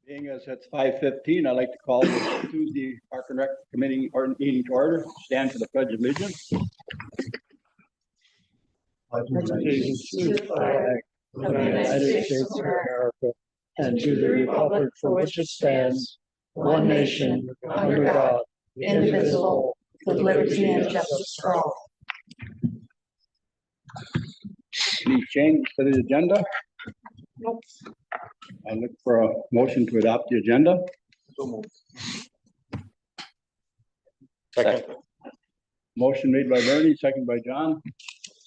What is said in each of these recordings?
Being as it's 5:15, I'd like to call the Tuesday Park and Rec Committee or meeting to order. Stand for the Pledge of Allegiance. Allegiance to the flag of the United States of America and to the republic for which it stands, one nation, under God, indivisible, with liberty and justice for all. Any change to the agenda? Nope. I look for a motion to adopt the agenda. Second. Motion made by Bernie, second by John.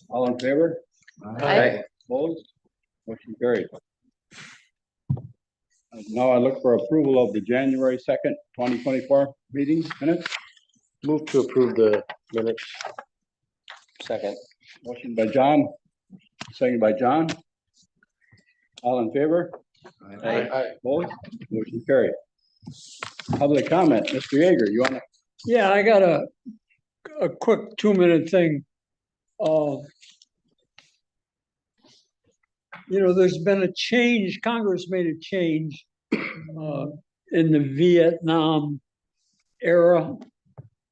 All in favor? Aye. Opposed? Motion carried. Now I look for approval of the January 2nd, 2024 meeting minutes. Move to approve the minutes. Second. Motion by John, second by John. All in favor? Aye. Opposed? Motion carried. Public comment, Mr. Yeager, you wanna? Yeah, I got a quick 2-minute thing. There's been a change, Congress made a change in the Vietnam era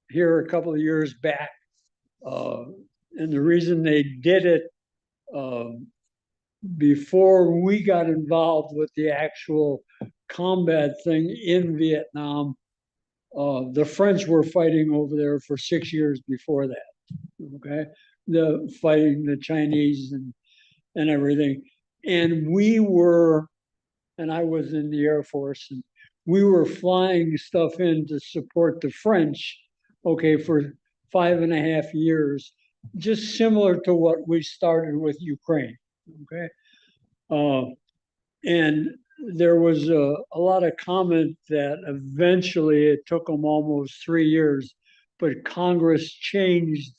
here a couple of years back. And the reason they did it before we got involved with the actual combat thing in Vietnam, the French were fighting over there for 6 years before that. Okay, fighting the Chinese and everything, and I was in the Air Force, and we were flying stuff in to support the French. Okay, for 5.5 years, just similar to what we started with Ukraine. Okay, and there was a lot of comment that eventually it took them almost 3 years, but Congress changed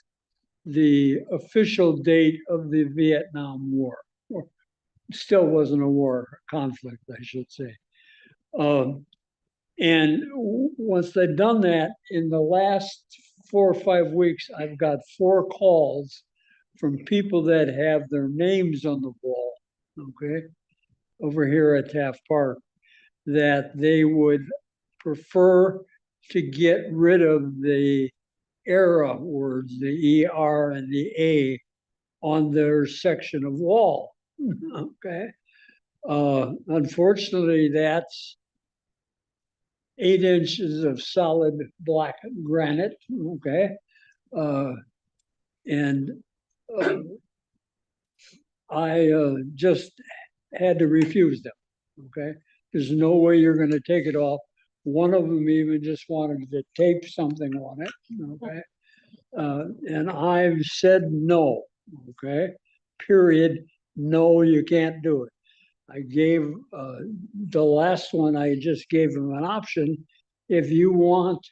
the official date of the Vietnam War. Still wasn't a war, conflict, I should say. And once they'd done that, in the last 4 or 5 weeks, I've got 4 calls from people that have their names on the wall, okay, over here at Taft Park, that they would prefer to get rid of the era words, the ER and the A, on their section of wall. Okay. Unfortunately, that's 8 inches of solid black granite. Okay. And I just had to refuse them. Okay. There's no way you're going to take it off. One of them even just wanted to tape something on it. Okay. And I've said no. Okay. Period. No, you can't do it. I gave the last one, I just gave them an option. If you want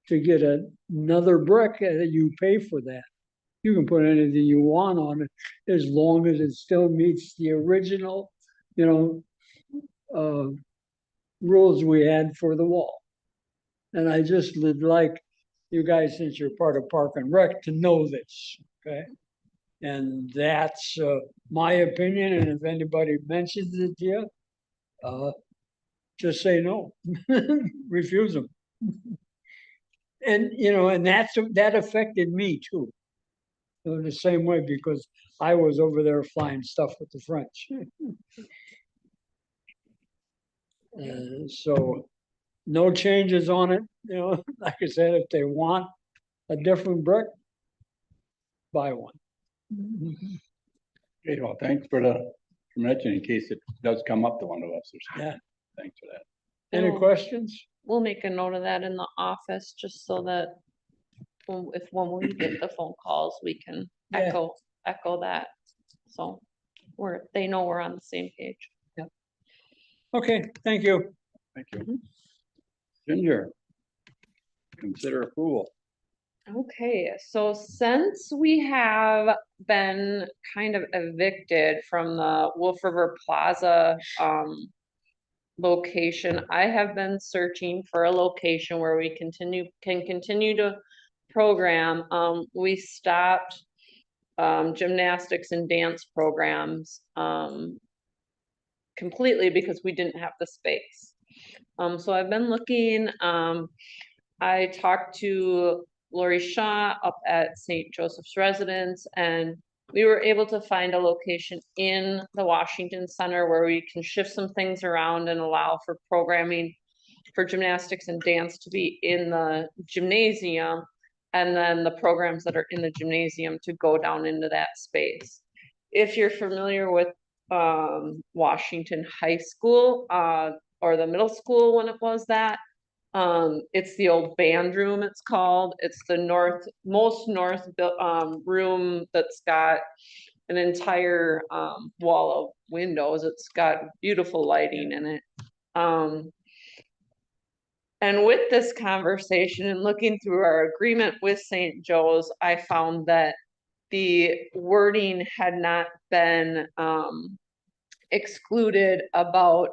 to get another brick, you pay for that. You can put anything you want on it as long as it still meets the original, rules we had for the wall. And I just would like you guys, since you're part of Park and Rec, to know this, okay? And that's my opinion. And if anybody mentions it to you, just say no, refuse them. And and that affected me too, in the same way, because I was over there flying stuff with the French. So no changes on it. Like I said, if they want a different brick, buy one. Okay, well, thanks for mentioning, in case it does come up to one of us. Yeah. Thanks for that. Any Well, questions? We'll make a note of that in the office, just so that when we get the phone calls, we can Yeah. echo that. So they know we're on the same page. Okay, thank you. Thank you. Ginger, consider approval. Okay, so since we have been kind of evicted from the Wolf River Plaza location, I have been searching for a location where we can continue to program. We stopped gymnastics and dance programs completely because we didn't have the space. So I've been looking, I talked to Lori Shaw up at St. Joseph's Residence, and we were able to find a location in the Washington Center where we can shift some things around and allow for programming for gymnastics and dance to be in the gymnasium, and then the programs that are in the gymnasium to go down into that space. If you're familiar with Washington High School, or the middle school when it was that, it's the old band room, it's called. It's the most north room that's got an entire wall of windows. It's got beautiful lighting in it. And with this conversation and looking through our agreement with St. Joe's, I found that the wording had not been excluded about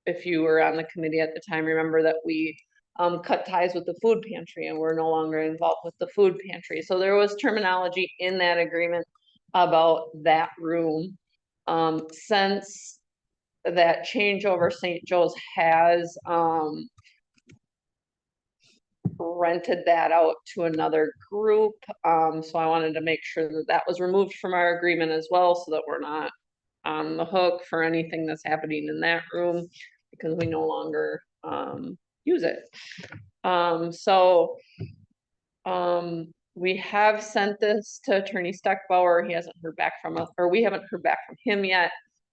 if you were on the committee at the time, remember that we cut ties with the food pantry and we're no longer involved with the food pantry. So there was terminology in that agreement about that room. Since that changeover, St. Joe's has rented that out to another group. So I wanted to make sure that that was removed from our agreement as well, so that we're not on the hook for anything that's happening in that room, because we no longer use it. We have sent this to Attorney Steckbauer. He hasn't heard back from us, or we haven't heard back from him yet.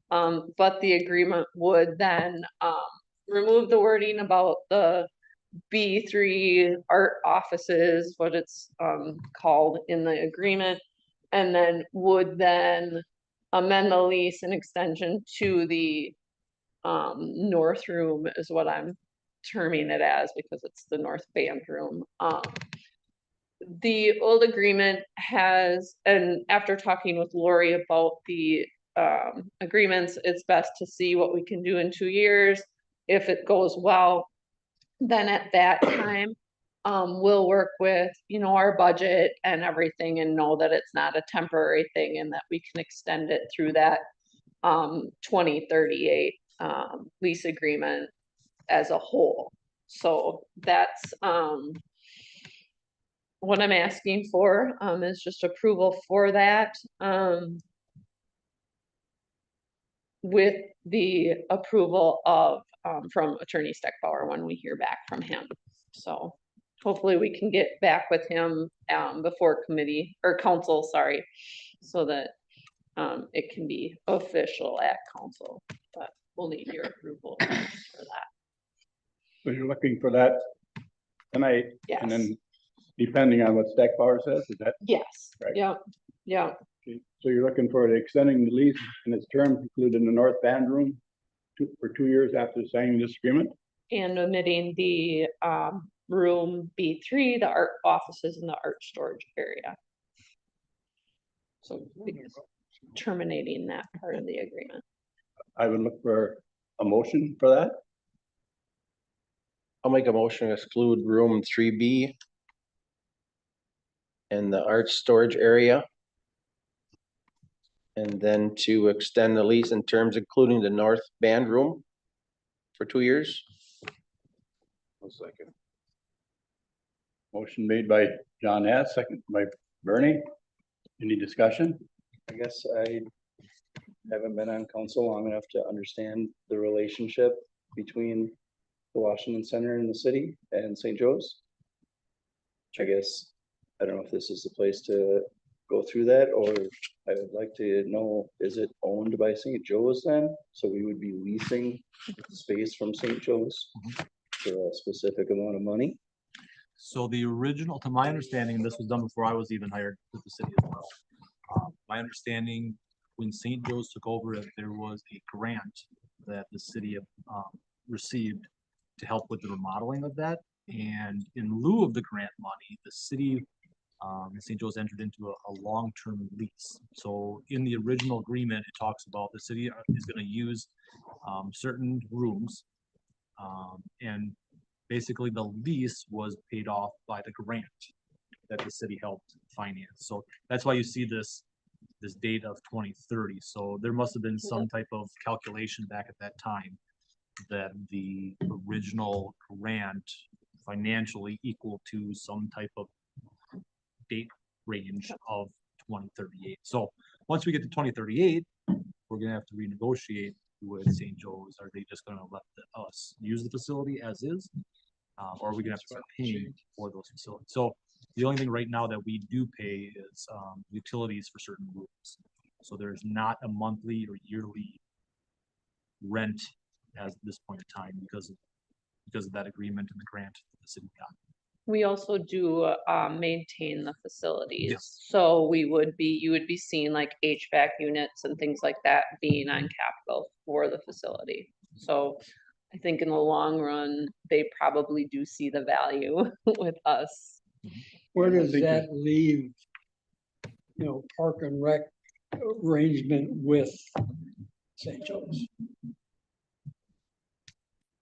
But the agreement would then remove the wording about the B3 art offices, what it's called in the agreement, and then would then amend the lease and extension to the north room is what I'm terming it as, because it's the north band room. The old agreement has, and after talking with Lori about the agreements, it's best to see what we can do in 2 years. If it goes well, then at that time, we'll work with, our budget and everything, and know that it's not a temporary thing and that we can extend it through that 2038 lease agreement as a whole. So that's what I'm asking for, is just approval for that, with the approval of from Attorney Steckbauer when we hear back from him. So hopefully we can get back with him before committee or council, sorry, so that it can be official at council, but we'll need your approval for that. So you're looking for that tonight, Yes. and then depending on what Stackbauer says, is that? Yes. Right. Yeah. Okay. So you're looking for extending the lease and its term included in the north band room for 2 years after signing this agreement? And omitting the room B3, the art offices and the art storage area. So terminating that part of the agreement. I would look for a motion for that. I'll make a motion to exclude room 3B and the art storage area. And then to extend the lease in terms including the north band room for 2 years. 1 second. Motion made by John Hess, second by Bernie. Any discussion? I guess I haven't been on council long enough to understand the relationship between the Washington Center and the city and St. Joe's. I guess, I don't know if this is the place to go through that, or I would like to know, is it owned by St. Joe's then? So we would be leasing space from St. Joe's for a specific amount of money? So the original, to my understanding, this was done before I was even hired with the city as well. My understanding, when St. Joe's took over, that there was a grant that the city received to help with the remodeling of that. And in lieu of the grant money, the city and St. Joe's entered into a long-term lease. So in the original agreement, it talks about the city is going to use certain rooms, and basically the lease was paid off by the grant that the city helped finance. So that's why you see this date of 2030. So there must have been some type of calculation back at that time that the original grant financially equal to some type of date range of 2038. So once we get to 2038, we're gonna have to renegotiate with St. Joe's. Are they just gonna let us use the facility as is? Or are we gonna have to start paying for those facilities? So the only thing right now that we do pay is utilities for certain rooms. So there's not a monthly or yearly rent at this point in time because of that agreement and the grant that the city got. We also do maintain the facilities. Yes. So you would be seeing like HVAC units and things like that being on capital for the facility. So I think in the long run, they probably do see the value with us. Where I does think that leave, Park and Rec arrangement with St. Joe's?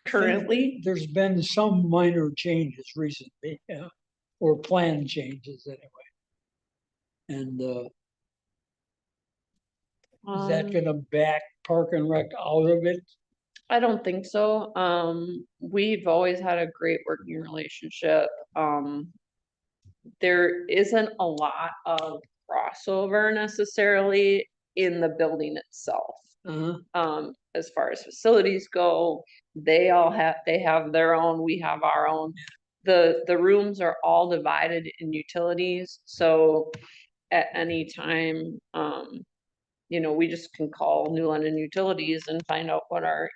Currently, There's been some minor changes recently, yeah, or plan changes anyway. And is that um, gonna back Park and Rec out of it? I don't think so. We've always had a great working relationship. There isn't a lot of crossover necessarily in the building itself. As far as facilities go, they have their own, we have our own. The rooms are all divided in utilities, so at any time, we just can call New London Utilities and find out what our,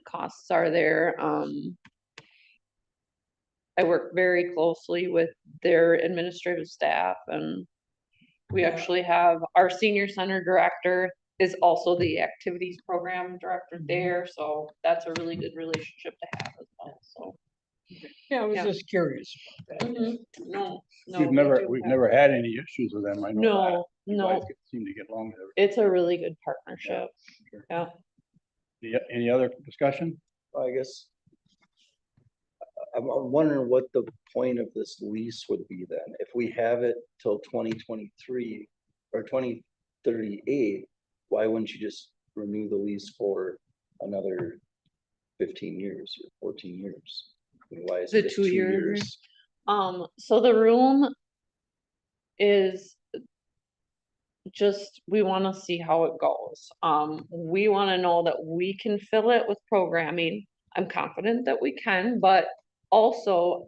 costs are there. I work very closely with their administrative staff, and we actually have our senior center director is also the activities program director there, so that's a really good relationship to have as well, so. Yeah, I was Yeah. just curious about that. No, no. We've we never, do we've have- never had any issues with them. I know that. No, You no, guys seem to get along with everything. it's a really good partnership, Sure. yeah. Any other discussion? I guess. I'm wondering what the point of this lease would be then, if we have it till 2023 or 2038, why wouldn't you just renew the lease for another 15 years or 14 years? I mean, why is The it just 2 2-year years? So the room is just, we wanna see how it goes. We wanna know that we can fill it with programming. I'm confident that we can, but also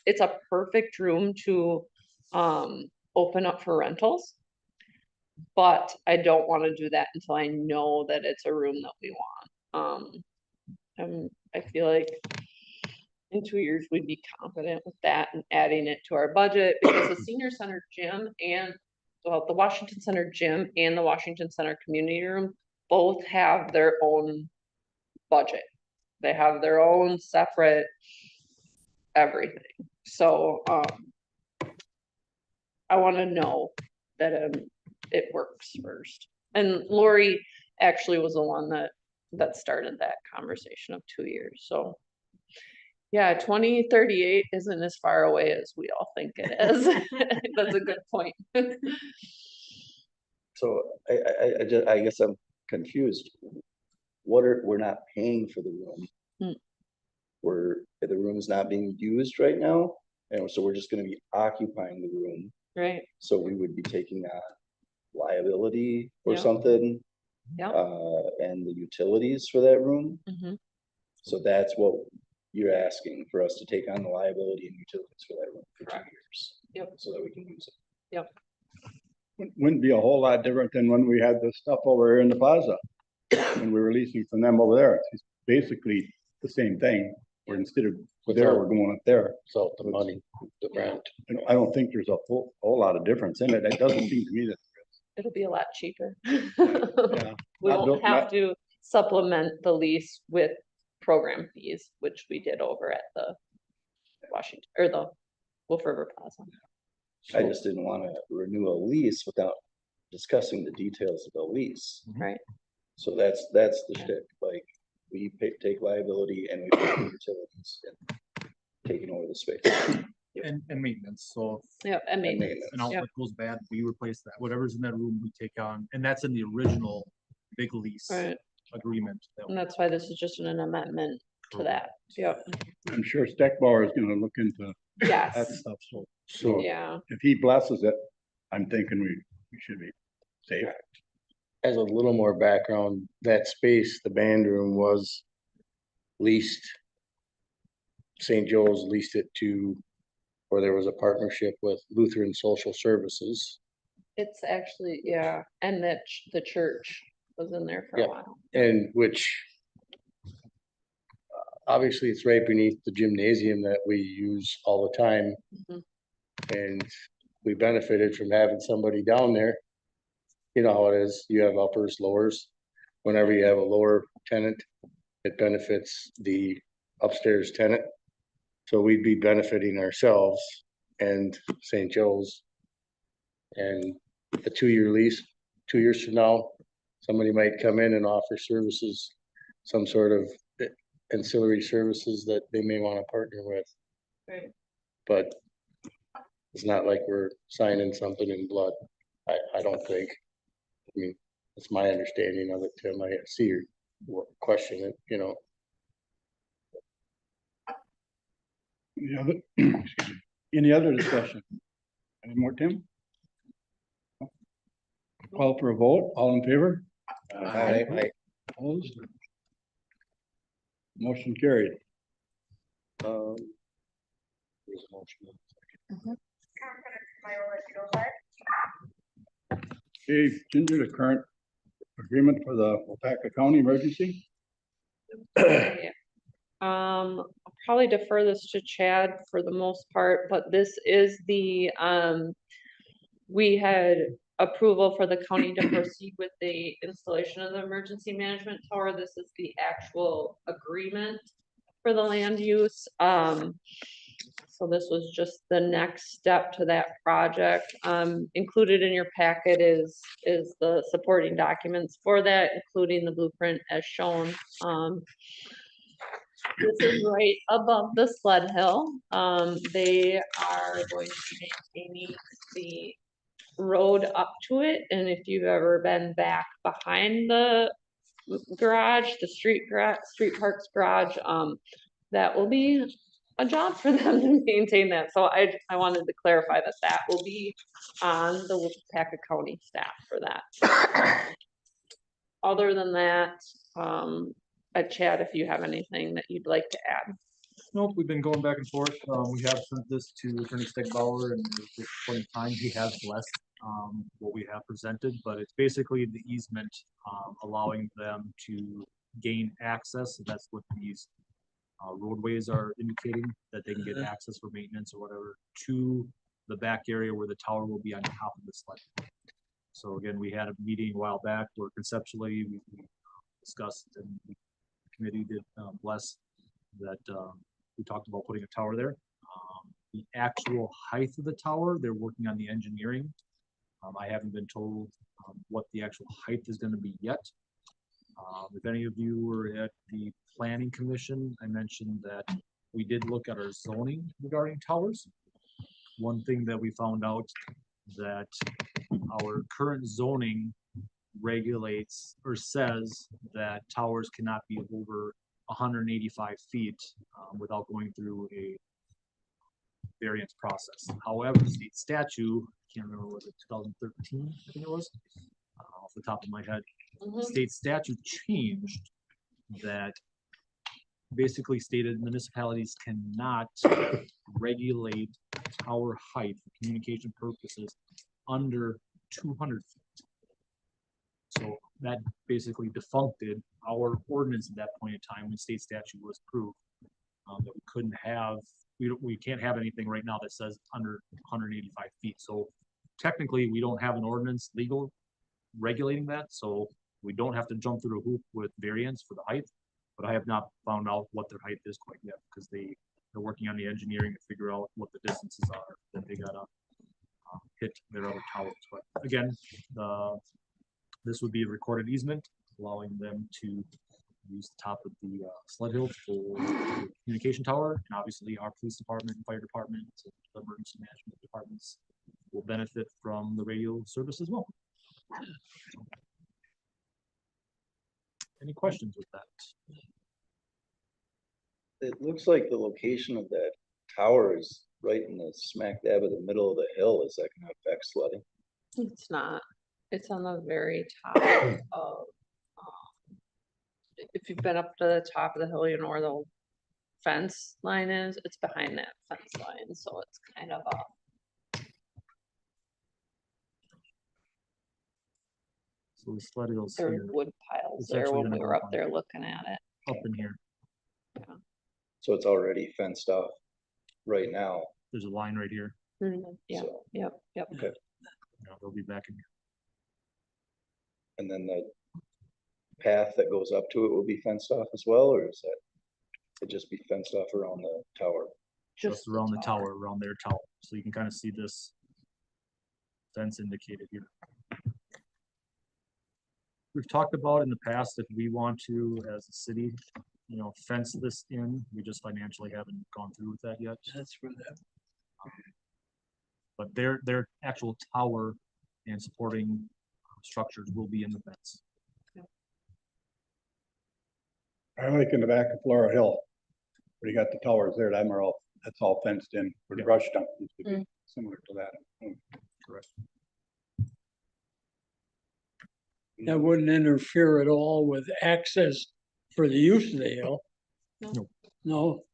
it's a perfect room to open up for rentals. But I don't wanna do that until I know that it's a room that we want. I feel like in 2 years, we'd be confident with that and adding it to our budget, because the senior center gym and, well, the Washington Center gym and the Washington Center Community Room both have their own budget. They have their own separate everything. So, I wanna know that, it works first. And Lori actually was the one that started that conversation of 2 years, so. Yeah, 2038 isn't as far away as we all think it is. That's a good point. So I guess I'm confused. We're not paying for the room. The room is not being used right now, and so we're just gonna be occupying the room. Right, So we would be taking on liability or Yeah. something. Yeah. And the utilities for that room. mhm, So that's what you're asking for us to take on the liability and utilities for that room for 2 Correct. years. Yep. So that we can use it. Wouldn't be a whole lot different than when we had the stuff over here in the plaza. When we were leasing from them over there. It's basically the same thing, where instead of there, we're going up there. So the money, the grant. And I don't think there's a whole lot of difference in it. It doesn't seem to me that. it'll be a lot cheaper. Yeah. We Not won't do- have not- to supplement the lease with program fees, which we did over at the Washington, or the Wolf River Plaza. I just didn't wanna renew a lease without discussing the details of the lease. Right. So that's the shtick, like, we take liability and we pay the utilities and taking over the space. And maintenance, so Yeah, I And mean, maintenance. if an outlet goes bad, we replace that, whatever's in that room, we take on, and that's in the original big lease. right, agreement. And that's why this is just an amendment to that. Yep, I'm sure Steckbauer is gonna look into that yes, stuff, so So yeah, if he blesses it, I'm thinking we should be safe. as a little more background, that space, the band room was leased. St. Joe's leased it to, or there was a partnership with Lutheran Social Services. it's actually, yeah, and that the church was in there for a Yep. while. And which obviously it's right beneath the gymnasium that we use all the time. Mhm. And we benefited from having somebody down there. You know how it is, you have uppers, lowers. Whenever you have a lower tenant, it benefits the upstairs tenant. So we'd be benefiting ourselves and St. Joe's. And a 2-year lease, 2 years from now, somebody might come in and offer services, some sort of ancillary services that they may want to partner with. Right. But it's not like we're signing something in blood. I don't think. I mean, that's my understanding of it, Tim. I see your question it, you know. Any other, excuse me, any other discussion? Any more, Tim? Call for a vote, all in favor? I, Opposed? Motion carried. There's a motion. Okay, Ginger, the current agreement for the Wapaka County emergency? Yeah. I'll probably defer this to Chad for the most part, but this is the, we had approval for the county to proceed with the installation of the emergency management tower. This is the actual agreement for the land use. So this was just the next step to that project. Included in your packet is the supporting documents for that, including the blueprint as shown. This is right above the sled hill. They are going to be maintaining the road up to it, and if you've ever been back behind the garage, the street parks garage, that will be a job for them to maintain that. So I wanted to clarify that that will be on the Wapaka County staff for that. Other than that, Chad, if you have anything that you'd like to add. Nope, we've been going back and forth. We have sent this to Attorney Steckbauer, and at this point in time, he has blessed what we have presented, but it's basically the easement allowing them to gain access. So that's what these roadways are indicating, that they can get access for maintenance or whatever to the back area where the tower will be on top of the sled. So again, we had a meeting a while back where conceptually we discussed, and the committee did bless that we talked about putting a tower there. The actual height of the tower, they're working on the engineering. I haven't been told what the actual height is going to be yet. If any of you were at the planning commission, I mentioned that we did look at our zoning regarding towers. One thing that we found out that our current zoning regulates or says that towers cannot be over 185 feet without going through a variance process. However, the state statute, can't remember, was it 2013, I think it was, off the top of my head, state statute changed that basically stated municipalities cannot regulate tower height for communication purposes under 200 feet. So that basically defuncted our ordinance at that point in time when state statute was approved. That we couldn't have, we can't have anything right now that says under 185 feet. So technically, we don't have an ordinance legal regulating that, so we don't have to jump through a hoop with variance for the height. But I have not found out what their height is quite yet, because they're working on the engineering to figure out what the distances are that they gotta hit their other towers. But again, this would be a recorded easement, allowing them to use the top of the sled hill for the communication tower, and obviously our police department and fire department, and the emergency management departments will benefit from the radio service as well. Any questions with that? It looks like the location of that tower is right in the smack dab of the middle of the hill. Is that gonna affect flooding? It's not, it's on the very top of, if you've been up to the top of the hill, you know where the fence line is, it's behind that fence line, so it's kind of a, So the sled goes there here, are wood piles It's there actually when gonna we go were up up on- there looking at it. up in here. So it's already fenced off right now. There's a line right here. Yeah, So, yep. You know, they'll be back in here. and then the path that goes up to it will be fenced off as well, or is that it just be fenced off around the tower? Just around the tower, around their tower. So you can kind of see this fence indicated here. We've talked about in the past, if we want to, as a city, you know, fence this in, we just financially haven't gone through with that yet. That's for that. But their actual tower and supporting structures will be in the fence. I like in the back of Flora Hill. Where you got the towers there, that's all fenced in, where the Yeah. brush dump used to be, Mm. similar to that. Correct. That wouldn't interfere at all with access for the use of the hill. No. No.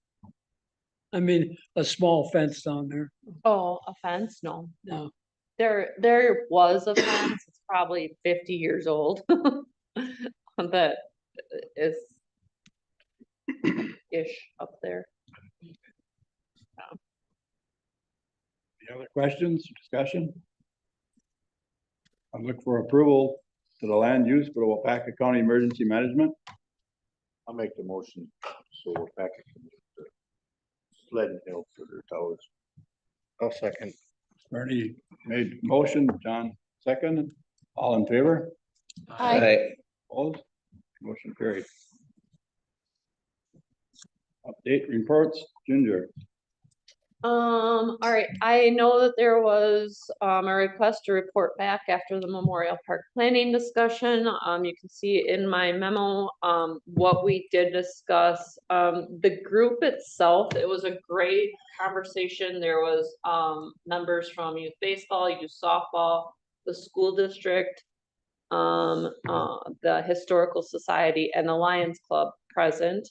I mean, a small fence down there. Oh, a fence? No, No. there was a fence, it's probably 50 years old. That is ish up there. Any other questions, discussion? I look for approval to the land use for the Wapaka County Emergency Management. I'll make the motion, so we're back to the sled and hill for their towers. I'll second. Bernie made motion, John second, all in favor? Aye. Opposed? Motion carried. Update reports, Ginger. All right, I know that there was a request to report back after the Memorial Park planning discussion. You can see in my memo, what we did discuss. The group itself, it was a great conversation. There was, members from youth baseball, youth softball, the school district, the historical society and the Lions Club present.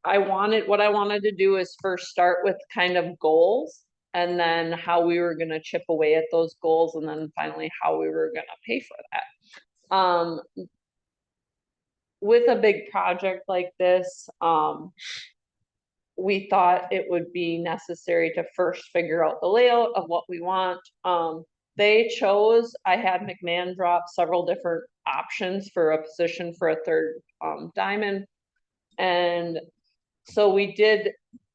What I wanted to do is first start with kind of goals and then how we were gonna chip away at those goals and then finally how we were gonna pay for that. With a big project like this, we thought it would be necessary to first figure out the layout of what we want. They chose, I had McMahon drop several different options for a position for a third diamond. And so we did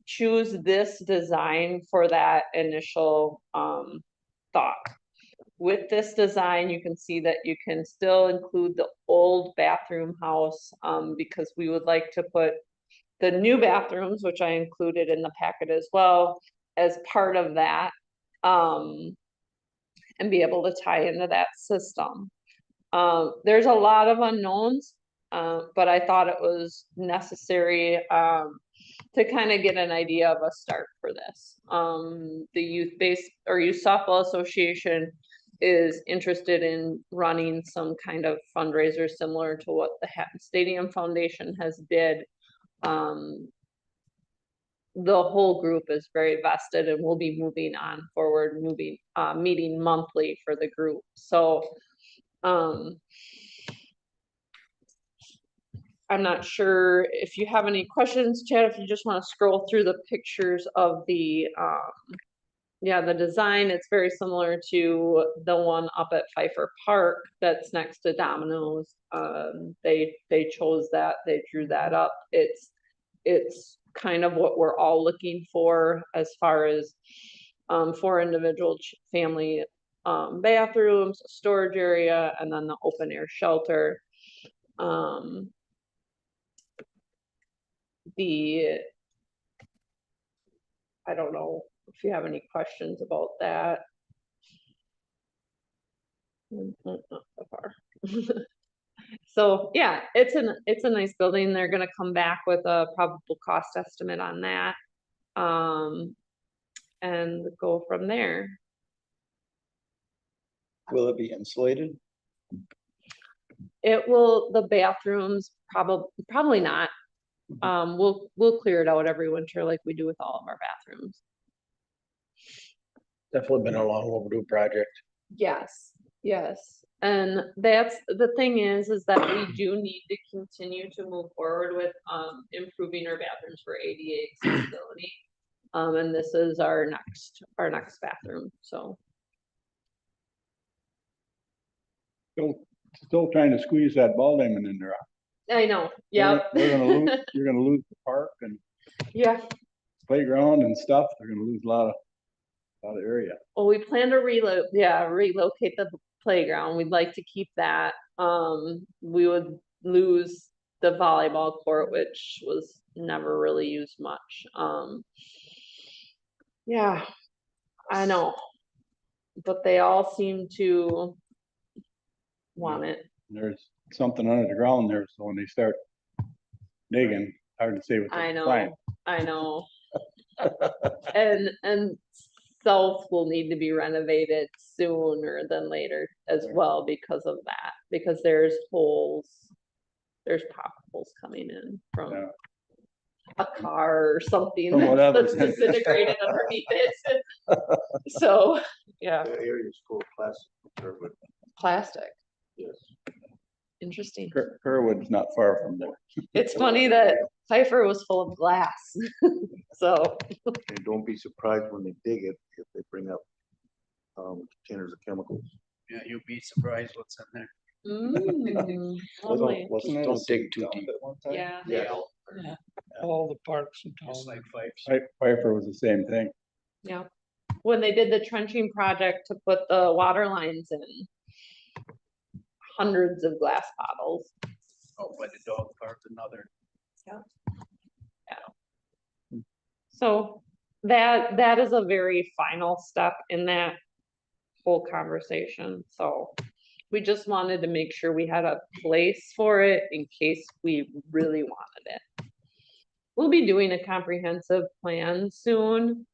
choose this design for that initial thought. With this design, you can see that you can still include the old bathroom house because we would like to put the new bathrooms, which I included in the packet as well, as part of that and be able to tie into that system. There's a lot of unknowns, but I thought it was necessary to kind of get an idea of a start for this. The youth softball association is interested in running some kind of fundraiser similar to what the Hatton Stadium Foundation has did. The whole group is very vested and will be moving on forward, meeting monthly for the group. So I'm not sure if you have any questions, Chad, if you just want to scroll through the pictures of the design. It's very similar to the one up at Pfeiffer Park that's next to Domino's. They chose that, they drew that up. It's kind of what we're all looking for as far as 4 individual family bathrooms, a storage area, and then the open air shelter. I don't know if you have any questions about that. Not so far. So, yeah, it's a nice building. They're gonna come back with a probable cost estimate on that. And go from there. Will it be insulated? It will, the bathrooms, probably not. We'll clear it out every winter like we do with all of our bathrooms. Definitely been a long overdue project. Yes, yes. And that's, the thing is that we do need to continue to move forward with, improving our bathrooms for ADA accessibility. And this is our next bathroom, so. Still trying to squeeze that ball diamond in there. I know, We're yeah. gonna lose, you're gonna lose the park and Yeah, playground and stuff. They're gonna lose a lot of area. well, we plan to relocate the playground. We'd like to keep that. We would lose the volleyball court, which was never really used much. Yeah, I know. But they all seem to want it. There's something under the ground there, so when they start digging, hard to say what I they'll find. know, I know. And South will need to be renovated sooner than later as well because of that, because there's potholes coming in from Yeah. a car or something From whatever. that's disintegrated underneath it. So, yeah, The area's full of plastic, but plastic, yes. interesting. Kerwood's not far from there. It's funny that Pfeiffer was full of glass, so. And don't be surprised when they dig it, if they bring up containers of chemicals. Yeah, you'd be surprised what's in there. Lovely. Wasn't it? Don't dig too deep. At one time? Yeah. Yeah. All the parks in town. Just like Fifes. Pfeiffer was the same thing. Yeah, when they did the trenching project to put the water lines in, hundreds of glass bottles. Oh, by the dog park, another. So that is a very final step in that whole conversation, so we just wanted to make sure we had a place for it in case we really wanted it. We'll be doing a comprehensive plan soon,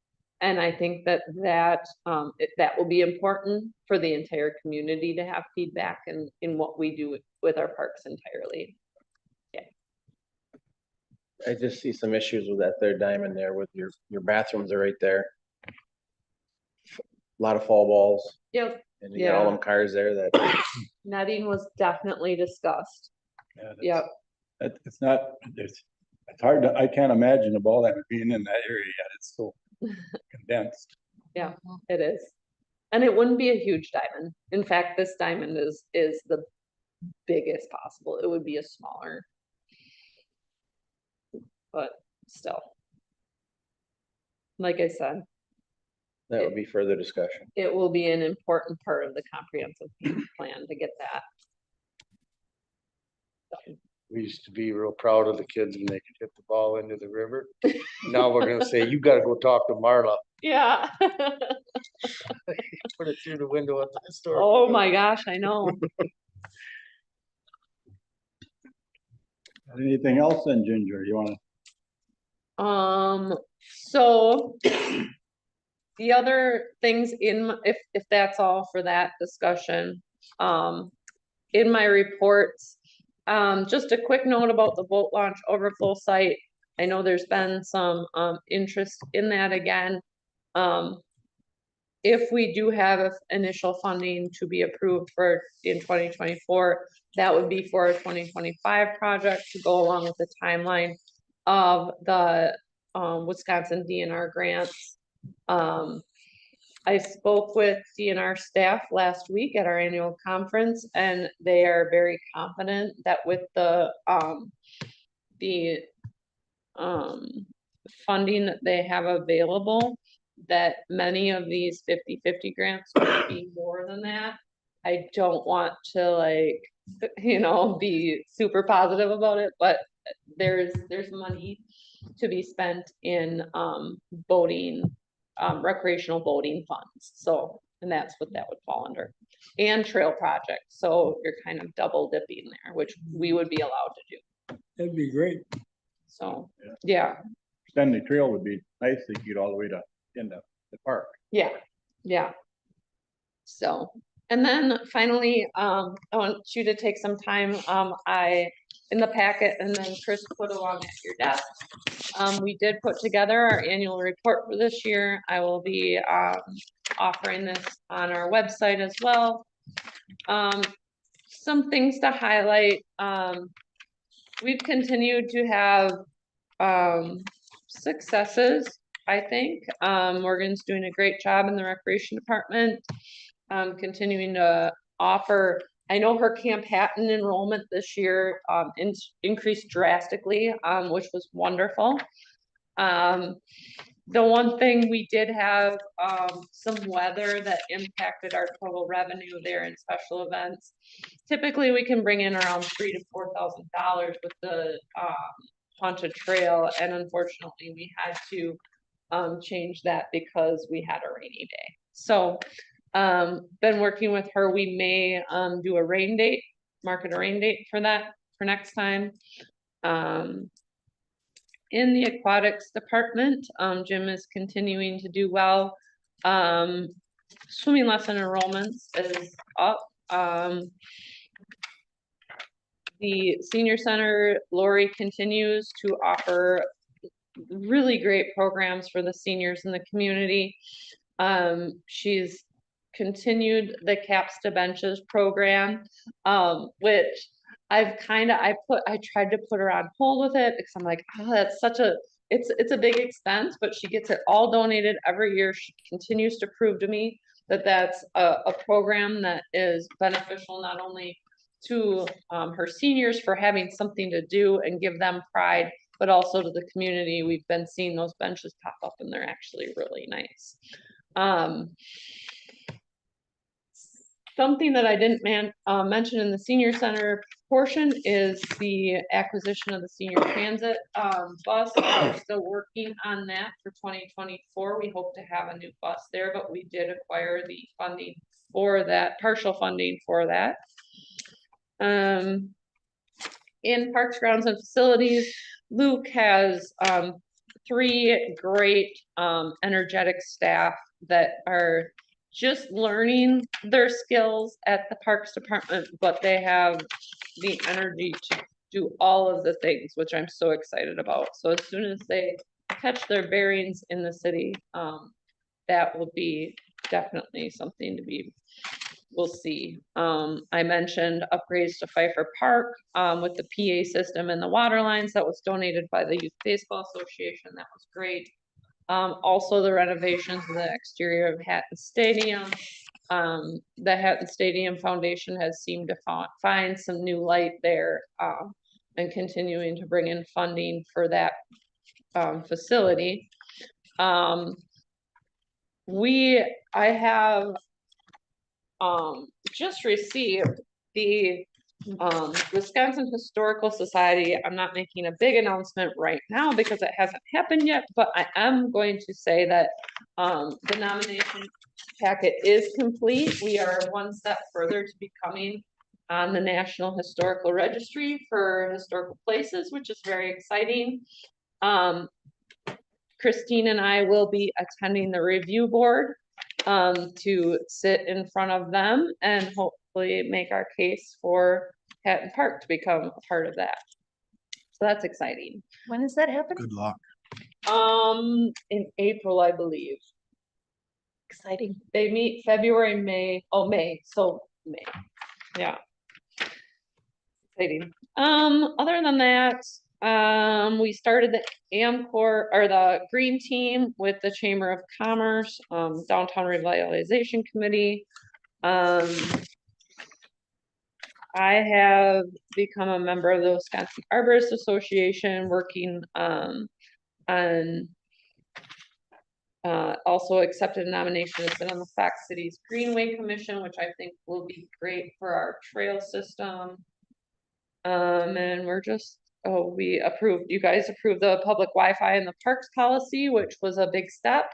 and I think that will be important for the entire community to have feedback in what we do with our parks entirely. I just see some issues with that third diamond there with your bathrooms are right there. A lot of fall balls Yep, and you got all Yeah. them cars there that, netting was definitely discussed. Yeah, that's- Yep, It's not, it's hard to, I can't imagine a ball diamond being in that area yet. It's so condensed. it is. And it wouldn't be a huge diamond. In fact, this diamond is the biggest possible. It would be a smaller. But still. Like I said, that would be further discussion. it will be an important part of the comprehensive plan to get that. We used to be real proud of the kids when they could hit the ball into the river. Now we're gonna say, you gotta go talk to Marla. Yeah. Put it through the window at the historic. Oh my gosh, I know. Anything else then, Ginger? You wanna? So the other things if that's all for that discussion, in my reports, just a quick note about the boat launch overflow site. I know there's been some, interest in that again. If we do have initial funding to be approved in 2024, that would be for a 2025 project to go along with the timeline of the Wisconsin DNR grants. I spoke with DNR staff last week at our annual conference, and they are very confident that with the funding that they have available, that many of these 50/50 grants will be more than that. I don't want to be super positive about it, but there's money to be spent in boating, recreational boating funds. So And that's what that would fall under. And trail project, so you're kind of double dipping there, which we would be allowed to do. That'd be great. So, Yeah. yeah, Stanley Trail would be nice to get all the way to, in the park. yeah, yeah. So, and then finally, I want you to take some time, in the packet, and then Chris put along at your desk. We did put together our annual report for this year. I will be, offering this on our website as well. Some things to highlight, we've continued to have, successes, I think. Morgan's doing a great job in the recreation department, continuing to offer. I know her Camp Hatton enrollment this year, increased drastically, which was wonderful. The one thing we did have, some weather that impacted our total revenue there in special events. Typically, we can bring in around $3,000 to $4,000 with the, Haunted Trail, and unfortunately, we had to, change that because we had a rainy day. So, been working with her. We may, do a rain date, market a rain date for that, for next time. In the aquatics department, Jim is continuing to do well. Swimming lesson enrollments is up. The senior center, Lori continues to offer really great programs for the seniors in the community. She's continued the Caps to Benches program, which I tried to put her on hold with it because I'm like, oh, that's such a, it's a big expense, but she gets it all donated every year. She continues to prove to me that that's a program that is beneficial not only to, her seniors for having something to do and give them pride, but also to the community. We've been seeing those benches pop up and they're actually really nice. Something that I didn't mention in the senior center portion is the acquisition of the senior transit bus. We're still working on that for 2024. We hope to have a new bus there, but we did acquire the funding for that, partial funding for that. In Parks, Grounds, and Facilities, Luke has 3 great energetic staff that are just learning their skills at the Parks Department, but they have the energy to do all of the things, which I'm so excited about. So as soon as they catch their bearings in the city, that will be definitely something to be, we'll see. I mentioned upgrades to Pfeiffer Park with the PA system and the water lines that was donated by the Youth Baseball Association. That was great. Also the renovations of the exterior of Hatton Stadium. The Hatton Stadium Foundation has seemed to find some new light there, and continuing to bring in funding for that facility. I have just received the Wisconsin Historical Society. I'm not making a big announcement right now because it hasn't happened yet, but I am going to say that the nomination packet is complete. We are one step further to becoming on the National Historical Registry for historical places, which is very exciting. Christine and I will be attending the review board to sit in front of them and hopefully make our case for Hatton Park to become a part of that. So that's exciting. When does that happen? Good luck. In April, I believe. Exciting. They meet February, May, so May. Yeah. Exciting. Other than that, we started the AMCOR or the Green Team with the Chamber of Commerce, Downtown Revitalization Committee. I have become a member of the Wisconsin Arborist Association, working on also accepted a nomination to sit on the Fox Cities Greenway Commission, which I think will be great for our trail system. And we're just we approved, you guys approved the public Wi-Fi in the parks policy, which was a big step.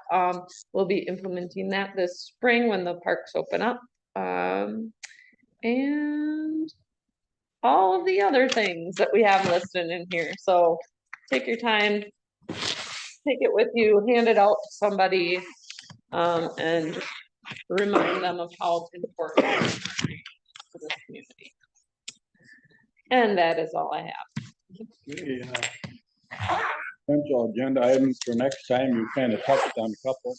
We'll be implementing that this spring when the parks open up. And all of the other things that we have listed in here. So take your time, take it with you, hand it out to somebody, and remind them of how important it is to this community. And that is all I have. Okay, Potential agenda items for next time, you kind of touched on a couple.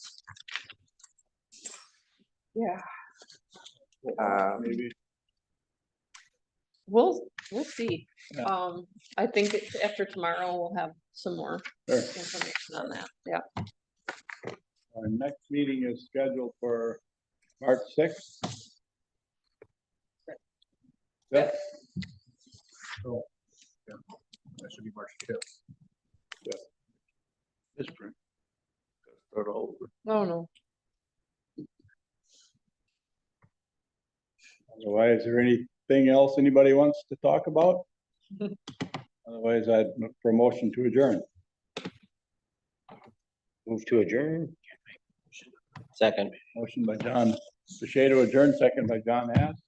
Yeah. Maybe. We'll see. Yeah. I think after tomorrow, we'll have some more Sure. information on that. Yeah. Our next meeting is scheduled for March 6th. Yeah. So, yeah, that should be March 5th. This spring. Start all over. No, no. Otherwise, is there anything else anybody wants to talk about? Otherwise, I'd look for a motion to adjourn. Move to adjourn. Second. Motion by John Bichetti to adjourn, second by John Hass.